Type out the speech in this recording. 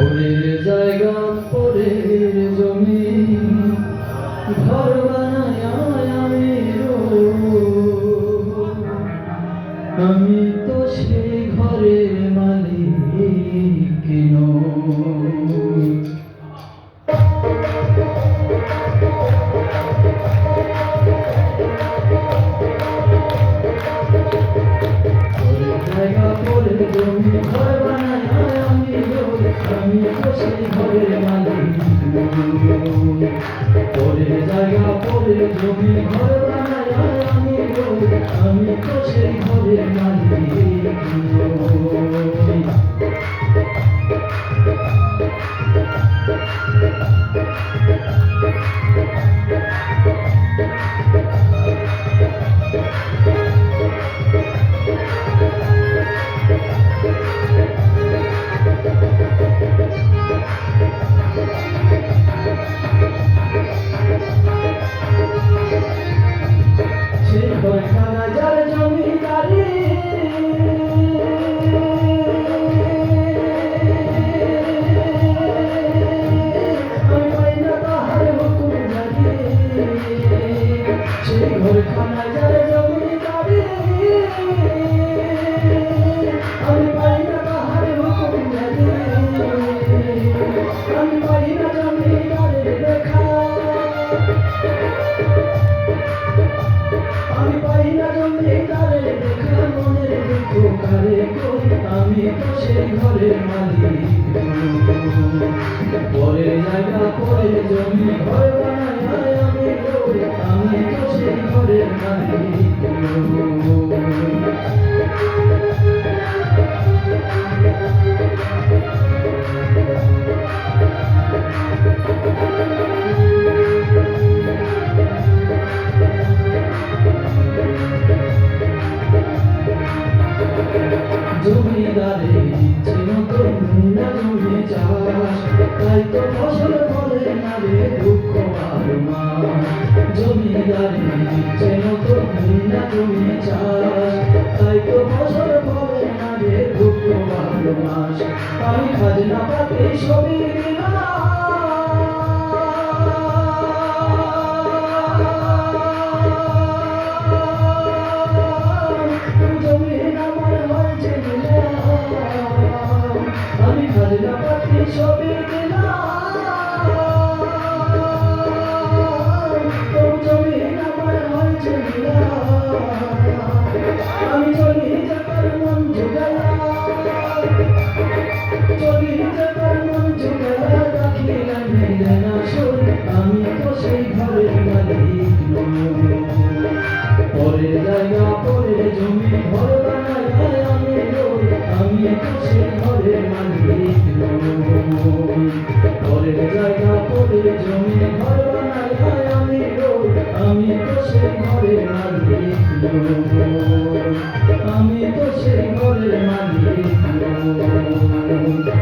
পরের জায়গা পরের জমি ঘর বানায় আমি আমি তো সেই ঘরের মালিক নই। জায়গা পরে জমি ঘর বানায় আমি তো সেই ঘরের মালিক নই। পরে জায়গা পরে জমি ঘর বানায় আমি তো সেই ঘরের মালিক নই। আমি তো সেই ঘরের মালিক পরের জায়গা পরে জমি ঘর বানায় আমি তো সেই ঘরের মালিক। জমিদারে ইচ্ছে মতো না জমি চাষ, তাই তো ফসল ফলে না রে দুঃখ আর মাস। জমিদারে ইচ্ছে মতো না জমি চাষ, তাই তো ফসল ফলে না রে দুঃখ আর মাস। আমি খাজনা পাতি সবই দিলাম, আমি খাজনা পাতি সবই দিলাম, জমি আমার হয়েছে আমি চলি যাবার মন জোগালাম, চলি যাবার মন জোগালা রাখিলাম মিলে না সই আমি তো সেই ঘরের মালিক নই। পরের জায়গা পরে জমি ঘর বানায় আমি তো সেই ঘরের মালিক নই। পরের জায়গা পরে জমি ঘর বানায় আমি তো সেই ঘরের মালিক নই। আমি তো সেই ঘরের মালিক নই।